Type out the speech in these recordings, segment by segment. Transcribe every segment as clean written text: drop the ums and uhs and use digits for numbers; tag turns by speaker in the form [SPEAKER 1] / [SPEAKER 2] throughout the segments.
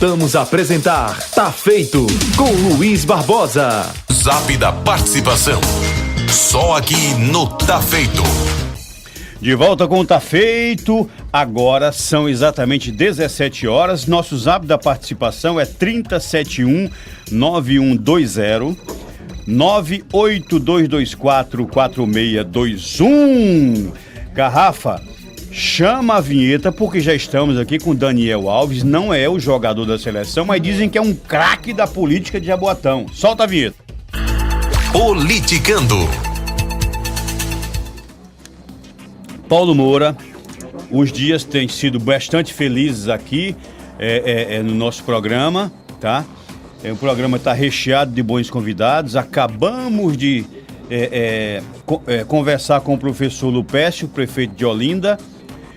[SPEAKER 1] Voltamos a apresentar Tá Feito com Luiz Barbosa.
[SPEAKER 2] Zap da participação. Só aqui no Tá Feito.
[SPEAKER 3] De volta com o Tá Feito. Agora são exatamente 17 horas. Nosso zap da participação é 3071-9120 982244621. Garrafa, chama a vinheta porque já estamos aqui com Daniel Alves. Não é o jogador da seleção, mas dizem que é um craque da política de Jaboatão. Solta a vinheta.
[SPEAKER 2] Politicando.
[SPEAKER 3] Paulo Moura, os dias têm sido bastante felizes aqui no nosso programa, tá? O programa está recheado de bons convidados. Acabamos de conversar com o professor Lupécio, prefeito de Olinda,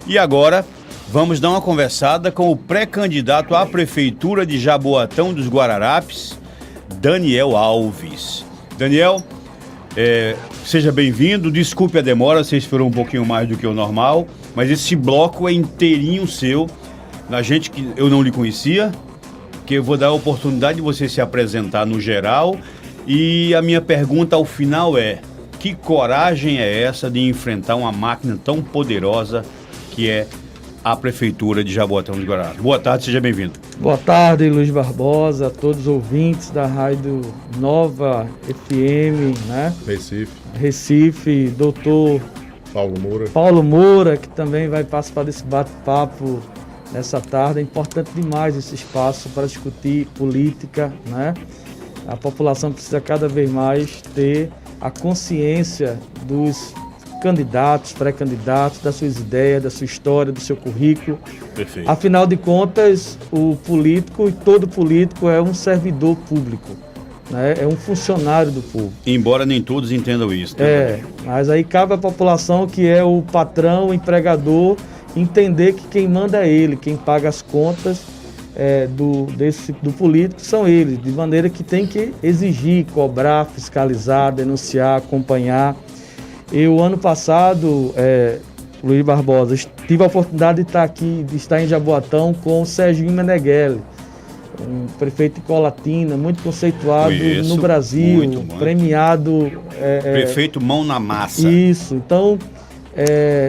[SPEAKER 3] e agora vamos dar uma conversada com o pré-candidato à prefeitura de Jaboatão dos Guararapes, Daniel Alves. Daniel, seja bem-vindo, desculpe a demora, você esperou um pouquinho mais do que o normal, mas esse bloco é inteirinho seu, da gente que eu não lhe conhecia, que eu vou dar a oportunidade de você se apresentar no geral, e a minha pergunta ao final é: que coragem é essa de enfrentar uma máquina tão poderosa que é a Prefeitura de Jaboatão dos Guararapes? Boa tarde, seja bem-vindo.
[SPEAKER 4] Boa tarde, Luiz Barbosa, a todos os ouvintes da Rádio Nova FM, né? Recife, doutor Paulo Moura, que também vai participar desse bate-papo nessa tarde. É importante demais esse espaço para discutir política, né? A população precisa cada vez mais ter a consciência dos candidatos, pré-candidatos, das suas ideias, da sua história, do seu currículo.
[SPEAKER 3] Perfeito.
[SPEAKER 4] Afinal de contas, o político, e todo político, é um servidor público, né? É um funcionário do povo.
[SPEAKER 3] Embora nem todos entendam isso. Né?
[SPEAKER 4] Mas aí cabe à população, que é o patrão, o empregador, entender que quem manda é ele, quem paga as contas do político são eles, de maneira que tem que exigir, cobrar, fiscalizar, denunciar, acompanhar. Eu, ano passado, Luiz Barbosa, tive a oportunidade de estar em Jaboatão com o Serginho Meneghelli, um prefeito de Colatina, muito conceituado no Brasil, premiado.
[SPEAKER 3] Prefeito mão na massa.
[SPEAKER 4] Isso, então,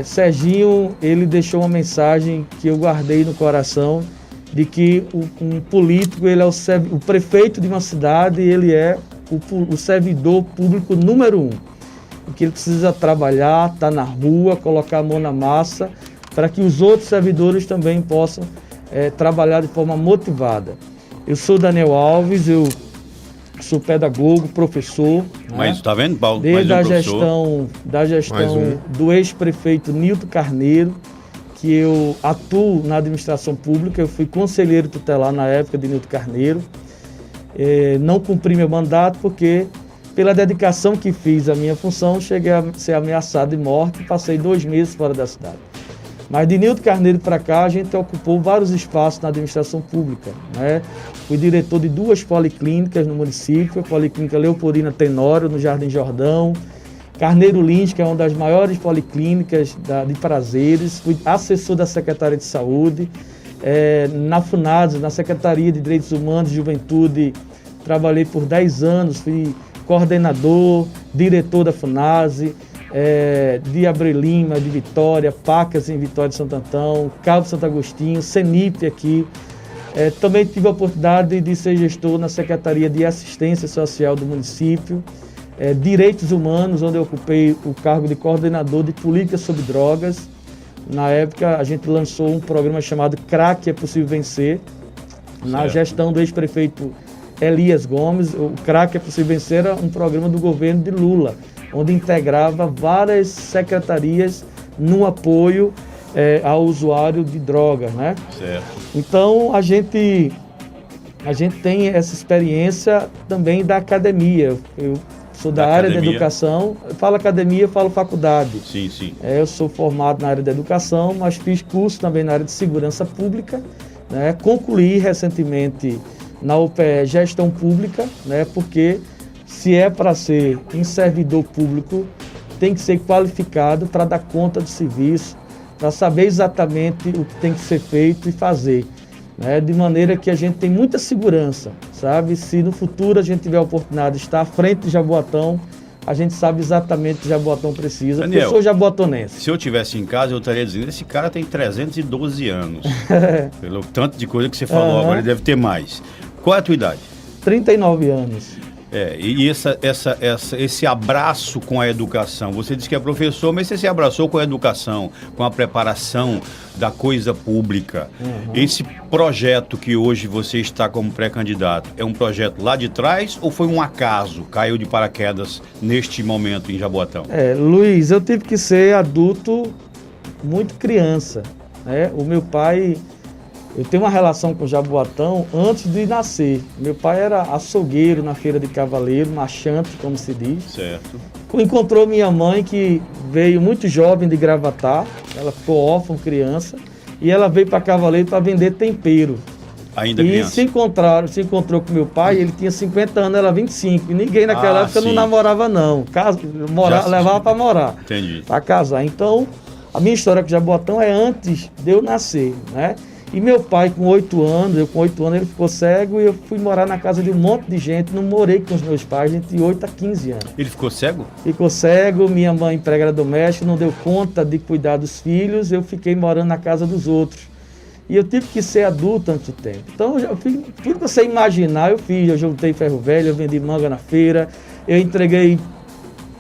[SPEAKER 4] Serginho, ele deixou uma mensagem que eu guardei no coração, de que um político, ele é o prefeito de uma cidade, ele é o servidor público número 1. Que ele precisa trabalhar, estar na rua, colocar a mão na massa, para que os outros servidores também possam trabalhar de forma motivada. Eu sou Daniel Alves, eu sou pedagogo, professor.
[SPEAKER 3] Mas tá vendo, Paulo?
[SPEAKER 4] Desde a gestão do ex-prefeito Nilton Carneiro, que eu atuo na administração pública. Eu fui conselheiro tutelar na época de Nilton Carneiro. Não cumpri meu mandato porque, pela dedicação que fiz à minha função, cheguei a ser ameaçado de morte e passei 2 meses fora da cidade. Mas de Nilton Carneiro para cá, a gente ocupou vários espaços na administração pública, né? Fui diretor de 2 policlínicas no município, a Policlínica Leopoldina Tenório, no Jardim Jordão, Carneiro Lins, que é uma das maiores policlínicas de Prazeres. Fui assessor da Secretaria de Saúde, na FUNADS, na Secretaria de Direitos Humanos e Juventude, trabalhei por 10 anos, fui coordenador, diretor da FUNASE, de Abreu Lima, de Vitória, PACAS em Vitória de Santo Antão, Cabo de Santo Agostinho, CENIP aqui. Também tive a oportunidade de ser gestor na Secretaria de Assistência Social do município, Direitos Humanos, onde eu ocupei o cargo de coordenador de políticas sobre drogas. Na época, a gente lançou um programa chamado CRAC é Possível Vencer, na gestão do ex-prefeito Elias Gomes. O CRAC é Possível Vencer era um programa do governo de Lula, onde integrava várias secretarias no apoio ao usuário de drogas, né?
[SPEAKER 3] Certo.
[SPEAKER 4] Então, a gente tem essa experiência também da academia. Eu sou da área da educação. Eu falo academia, eu falo faculdade.
[SPEAKER 3] Sim, sim.
[SPEAKER 4] Eu sou formado na área da educação, mas fiz curso também na área de segurança pública, né? Concluí recentemente na UPE Gestão Pública, né? Porque se é para ser um servidor público, tem que ser qualificado para dar conta do serviço, para saber exatamente o que tem que ser feito e fazer. né, de maneira que a gente tem muita segurança, sabe? Se no futuro a gente tiver a oportunidade de estar à frente de Jaboatão, a gente sabe exatamente o que Jaboatão precisa.
[SPEAKER 3] Daniel,
[SPEAKER 4] eu sou jaboatonense.
[SPEAKER 3] Se eu estivesse em casa, eu estaria dizendo, esse cara tem 312 anos. Pelo tanto de coisa que você falou agora, ele deve ter mais. Qual é a tua idade?
[SPEAKER 4] 39 anos.
[SPEAKER 3] E esse abraço com a educação, você disse que é professor, mas você se abraçou com a educação, com a preparação da coisa pública. Esse projeto que hoje você está como pré-candidato, é um projeto lá de trás ou foi um acaso, caiu de paraquedas neste momento em Jaboatão?
[SPEAKER 4] Luiz, eu tive que ser adulto muito criança, né? O meu pai... Eu tenho uma relação com Jaboatão antes de nascer. Meu pai era açougueiro na Feira de Cavaleiro, machante, como se diz.
[SPEAKER 3] Certo.
[SPEAKER 4] Encontrou minha mãe, que veio muito jovem de Gravatá. Ela ficou órfã, criança. E ela veio para Cavaleiro para vender tempero.
[SPEAKER 3] Ainda
[SPEAKER 4] e
[SPEAKER 3] criança.
[SPEAKER 4] Se encontrou com meu pai, ele tinha 50 anos, ela 25. E ninguém naquela época não namorava, não. Levava para morar.
[SPEAKER 3] Entendi.
[SPEAKER 4] Para casar. Então, a minha história com Jaboatão é antes de eu nascer, né? E meu pai, com 8 anos, ele ficou cego e eu fui morar na casa de um monte de gente. Não morei com os meus pais, de 8 a 15 anos.
[SPEAKER 3] Ele ficou cego?
[SPEAKER 4] Ficou cego, minha mãe, empregada doméstica, não deu conta de cuidar dos filhos, eu fiquei morando na casa dos outros. E eu tive que ser adulto antes do tempo. Então, eu fiz, tudo que você imaginar, eu fiz. Eu juntei ferro velho, eu vendi manga na feira, eu entreguei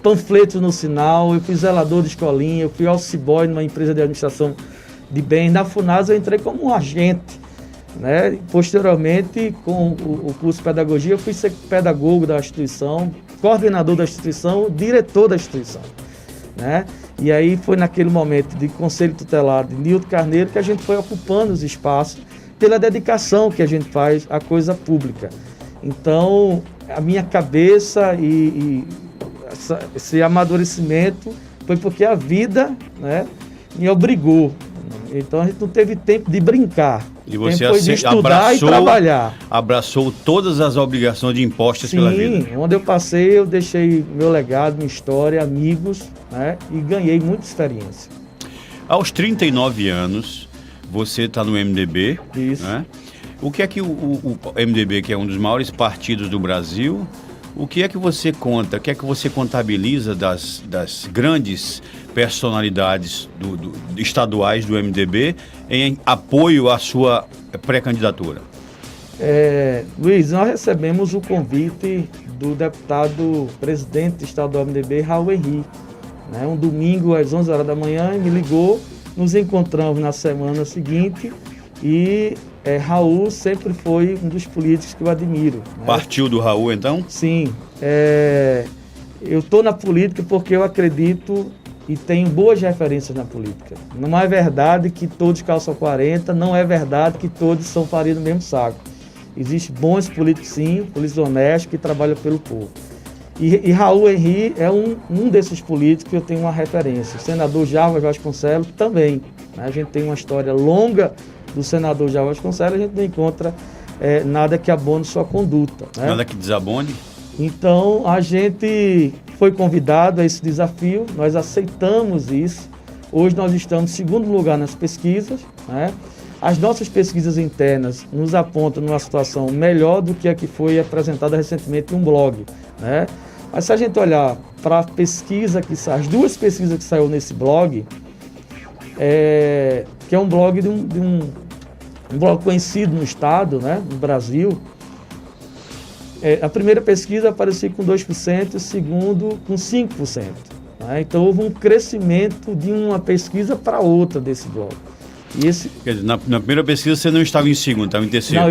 [SPEAKER 4] panfletos no sinal, eu fui zelador de escolinha, eu fui office boy numa empresa de administração de bens. Na FUNASA eu entrei como um agente, né? Posteriormente, com o curso de pedagogia, eu fui ser pedagogo da instituição, coordenador da instituição, diretor da instituição, né? E aí foi naquele momento de conselho tutelar de Nilton Carneiro que a gente foi ocupando os espaços pela dedicação que a gente faz à coisa pública. Então, a minha cabeça esse amadurecimento foi porque a vida, né, me obrigou. Então a gente não teve tempo de brincar.
[SPEAKER 3] E você
[SPEAKER 4] foi de estudar e trabalhar.
[SPEAKER 3] Abraçou todas as obrigações de impostas pela vida.
[SPEAKER 4] Sim, onde eu passei, eu deixei meu legado, minha história, amigos, né, e ganhei muita experiência.
[SPEAKER 3] Aos 39 anos, você está no MDB.
[SPEAKER 4] Isso.
[SPEAKER 3] Né? O que é que o MDB, que é um dos maiores partidos do Brasil, o que é que você conta, o que é que você contabiliza das grandes personalidades estaduais do MDB em apoio à sua pré-candidatura?
[SPEAKER 4] Luiz, nós recebemos o convite do deputado presidente estadual do MDB, Raul Henrique, né? Um domingo às 11 horas da manhã, ele me ligou, nos encontramos na semana seguinte e Raul sempre foi um dos políticos que eu admiro. Né?
[SPEAKER 3] Partiu do Raul, então?
[SPEAKER 4] Sim. Eu estou na política porque eu acredito e tenho boas referências na política. Não é verdade que todos calçam 40, não é verdade que todos são farinha do mesmo saco. Existem bons políticos, sim, políticos honestos que trabalham pelo povo. E Raul Henrique é um desses políticos que eu tenho uma referência. O senador Jarbas Vasconcelos também. Né? A gente tem uma história longa do senador Jarbas Vasconcelos, a gente não encontra nada que abone sua conduta. Né?
[SPEAKER 3] Nada que desabone?
[SPEAKER 4] Então, a gente foi convidado a esse desafio, nós aceitamos isso. Hoje nós estamos em segundo lugar nas pesquisas, né? As nossas pesquisas internas nos apontam numa situação melhor do que a que foi apresentada recentemente em um blog, né? Mas se a gente olhar para a pesquisa as duas pesquisas que saiu nesse blog, que é um blog de um blog conhecido no estado, né, no Brasil, a primeira pesquisa apareceu com 2%, a segunda com 5%. Né? Então houve um crescimento de uma pesquisa para outra desse blog.
[SPEAKER 3] Quer dizer, na primeira pesquisa você não estava em segundo, estava em terceiro?
[SPEAKER 4] Não,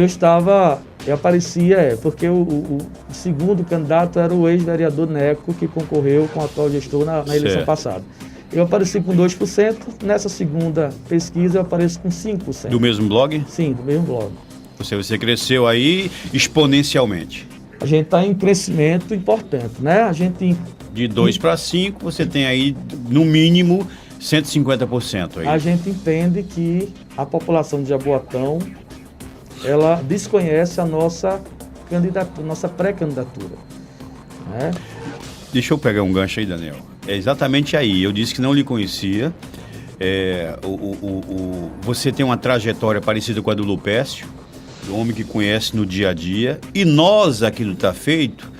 [SPEAKER 4] eu aparecia, porque o segundo candidato era o ex-vereador Neco, que concorreu com o atual gestor na eleição passada. Eu apareci com 2%, nessa segunda pesquisa eu apareço com 5%.
[SPEAKER 3] Do mesmo blog?
[SPEAKER 4] Sim, do mesmo blog.
[SPEAKER 3] Você cresceu aí exponencialmente.
[SPEAKER 4] A gente está em crescimento importante, né?
[SPEAKER 3] De 2 para 5, você tem aí, no mínimo, 150% aí.
[SPEAKER 4] A gente entende que a população de Jaboatão, ela desconhece a nossa pré-candidatura. Né?
[SPEAKER 3] Deixa eu pegar um gancho aí, Daniel. É exatamente aí. Eu disse que não lhe conhecia. Você tem uma trajetória parecida com a do Lupécio, do homem que conhece no dia a dia, e nós aqui do Tá Feito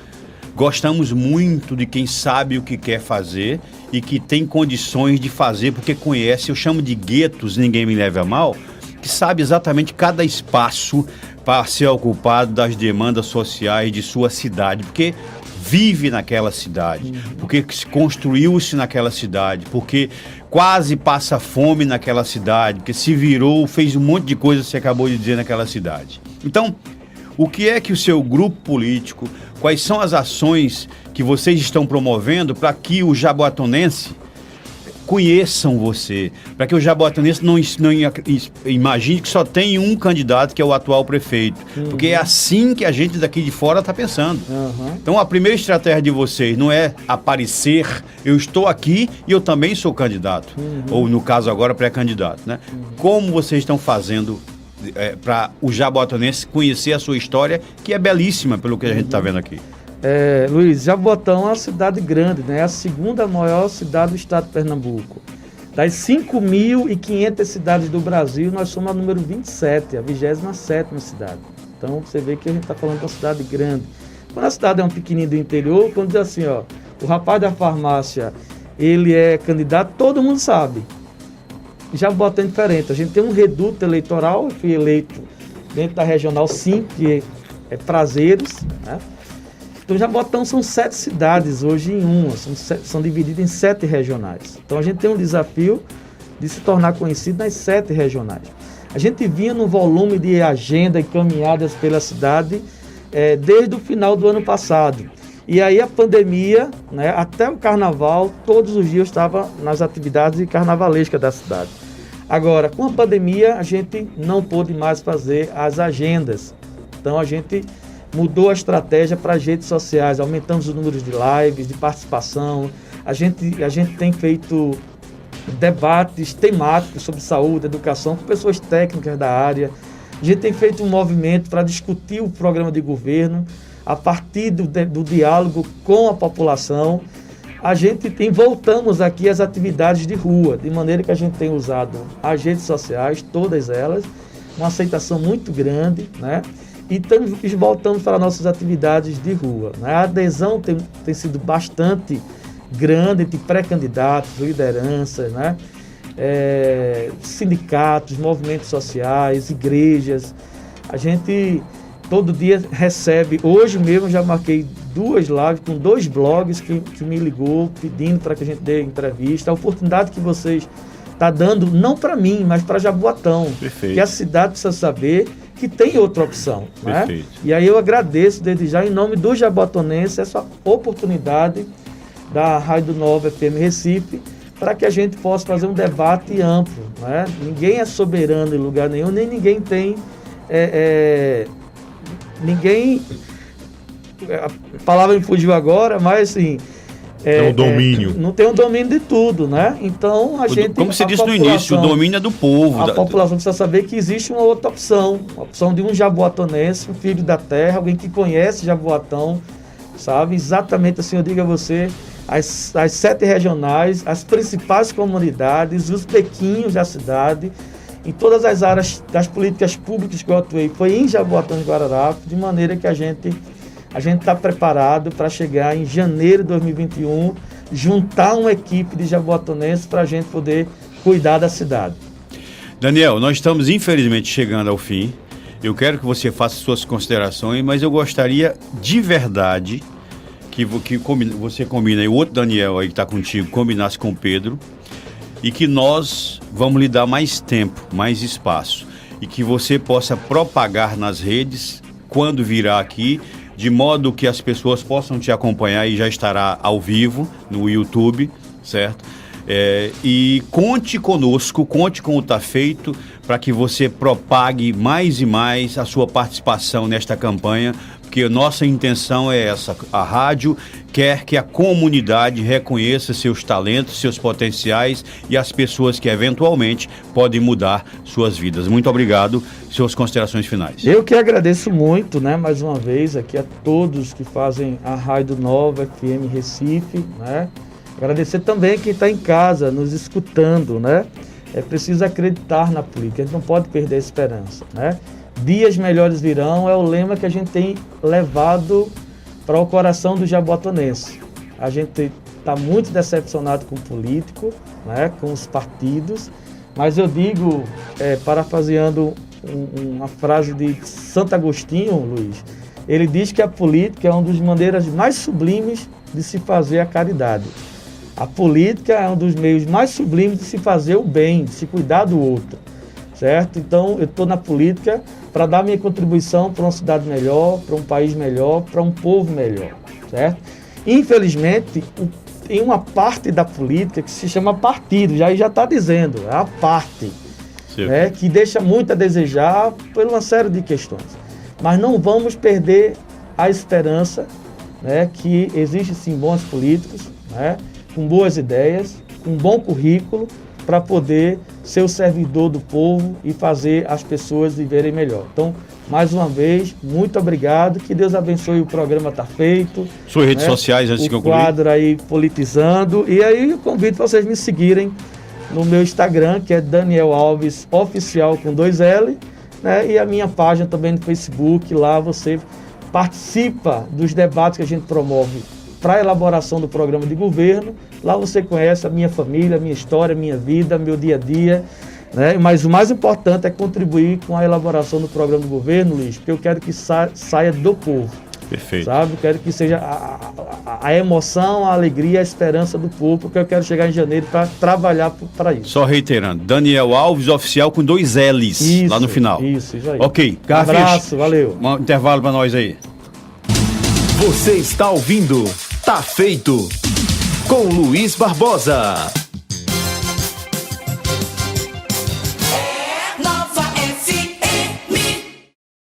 [SPEAKER 3] gostamos muito de quem sabe o que quer fazer e que tem condições de fazer porque conhece, eu chamo de guetos, ninguém me leve a mal, que sabe exatamente cada espaço para ser ocupado das demandas sociais de sua cidade, porque vive naquela cidade, porque construiu-se naquela cidade, porque quase passa fome naquela cidade, porque se virou, fez um monte de coisa que você acabou de dizer naquela cidade. Então, o que é que o seu grupo político, quais são as ações que vocês estão promovendo para que o jaboatonense conheçam você, para que o jaboatonense não imagine que só tem um candidato, que é o atual prefeito, porque é assim que a gente daqui de fora está pensando. Então a primeira estratégia de vocês não é aparecer, eu estou aqui e eu também sou candidato, ou no caso agora pré-candidato, né? Como vocês estão fazendo para o jaboatonense conhecer a sua história, que é belíssima pelo que a gente está vendo aqui?
[SPEAKER 4] Luiz, Jaboatão é uma cidade grande, né? É a segunda maior cidade do estado de Pernambuco. Das 5.500 cidades do Brasil, nós somos a número 27, a 27ª cidade. Então, você vê que a gente está falando de uma cidade grande. Quando a cidade é um pequenininho do interior, quando diz assim, ó, o rapaz da farmácia, ele é candidato, todo mundo sabe. Jaboatão é diferente. A gente tem um reduto eleitoral, eu fui eleito dentro da Regional 5, que é Prazeres, né? Então, Jaboatão são 7 cidades hoje em uma, são divididas em 7 regionais. Então, a gente tem um desafio de se tornar conhecido nas 7 regionais. A gente vinha no volume de agenda e caminhadas pela cidade desde o final do ano passado. E aí a pandemia, né, até o carnaval, todos os dias eu estava nas atividades carnavalescas da cidade. Agora, com a pandemia, a gente não pôde mais fazer as agendas. Então, a gente mudou a estratégia para as redes sociais, aumentamos os números de lives, de participação. A gente tem feito debates temáticos sobre saúde, educação, com pessoas técnicas da área. A gente tem feito um movimento para discutir o programa de governo a partir do diálogo com a população. Voltamos aqui às atividades de rua, de maneira que a gente tem usado as redes sociais, todas elas, uma aceitação muito grande, né? E voltamos para nossas atividades de rua, né? A adesão tem sido bastante grande entre pré-candidatos, lideranças, né? Sindicatos, movimentos sociais, igrejas. A gente todo dia recebe, hoje mesmo já marquei 2 lives com 2 blogs que me ligou pedindo para que a gente dê entrevista. A oportunidade que vocês estão dando, não para mim, mas para Jaboatão.
[SPEAKER 3] Perfeito.
[SPEAKER 4] Que a cidade precisa saber que tem outra opção, né? E aí eu agradeço desde já, em nome do jaboatonense, essa oportunidade da Rádio Nova FM Recife, para que a gente possa fazer um debate amplo, né? Ninguém é soberano em lugar nenhum, nem ninguém tem... a palavra me fugiu agora, mas assim...
[SPEAKER 5] Tem um domínio.
[SPEAKER 4] Não tem um domínio de tudo, né? Então
[SPEAKER 3] como você disse no início, o domínio é do povo.
[SPEAKER 4] A população precisa saber que existe uma outra opção. A opção de um jaboatonense, um filho da terra, alguém que conhece Jaboatão, sabe? Exatamente assim, eu digo a você, as 7 regionais, as principais comunidades, os pequinhos da cidade, em todas as áreas das políticas públicas que eu atuei, foi em Jaboatão de Guararapes, de maneira que a gente está preparado para chegar em janeiro de 2021, juntar uma equipe de jaboatonenses para a gente poder cuidar da cidade.
[SPEAKER 3] Daniel, nós estamos infelizmente chegando ao fim. Eu quero que você faça suas considerações, mas eu gostaria de verdade que você combina, e o outro Daniel aí que está contigo, combinasse com o Pedro, e que nós vamos lhe dar mais tempo, mais espaço, e que você possa propagar nas redes quando virá aqui, de modo que as pessoas possam te acompanhar, e já estará ao vivo no YouTube, certo? E conte conosco, conte com o Tá Feito, para que você propague mais e mais a sua participação nesta campanha, porque a nossa intenção é essa. A rádio quer que a comunidade reconheça seus talentos, seus potenciais e as pessoas que eventualmente podem mudar suas vidas. Muito obrigado. Suas considerações finais.
[SPEAKER 4] Eu que agradeço muito, né, mais uma vez aqui a todos que fazem a Rádio Nova FM Recife, né? Agradecer também quem está em casa, nos escutando, né? É preciso acreditar na política, a gente não pode perder a esperança, né? Dias melhores virão é o lema que a gente tem levado para o coração do jaboatonense. A gente está muito decepcionado com o político, né? Com os partidos, mas eu digo, parafraseando uma frase de Santo Agostinho, Luiz, ele diz que a política é uma das maneiras mais sublimes de se fazer a caridade. A política é um dos meios mais sublimes de se fazer o bem, de se cuidar do outro, certo? Então, eu estou na política para dar minha contribuição para uma cidade melhor, para um país melhor, para um povo melhor, certo? Infelizmente, tem uma parte da política que se chama partido, já está dizendo, é a parte, né, que deixa muito a desejar por uma série de questões. Mas não vamos perder a esperança, né, que existem sim bons políticos, né, com boas ideias, com bom currículo, para poder ser o servidor do povo e fazer as pessoas viverem melhor. Então, mais uma vez, muito obrigado, que Deus abençoe o programa Tá Feito.
[SPEAKER 3] Suas redes sociais, antes de concluir.
[SPEAKER 4] O quadro aí, Politizando. E aí eu convido para vocês me seguirem no meu Instagram, que é Daniel Alves Oficial com 2L, né? E a minha página também no Facebook, lá você participa dos debates que a gente promove para a elaboração do programa de governo. Lá você conhece a minha família, a minha história, a minha vida, meu dia a dia, né? Mas o mais importante é contribuir com a elaboração do programa do governo, Luiz, porque eu quero que saia do povo.
[SPEAKER 3] Perfeito.
[SPEAKER 4] Sabe? Eu quero que seja a emoção, a alegria, a esperança do povo, porque eu quero chegar em janeiro para trabalhar para isso.
[SPEAKER 3] Só reiterando, Daniel Alves Oficial com 2 L's
[SPEAKER 4] isso,
[SPEAKER 3] lá no final.
[SPEAKER 4] Isso aí.
[SPEAKER 3] Ok.
[SPEAKER 4] Um abraço, valeu.
[SPEAKER 3] Um intervalo para nós aí.
[SPEAKER 1] Você está ouvindo Tá Feito com Luiz Barbosa.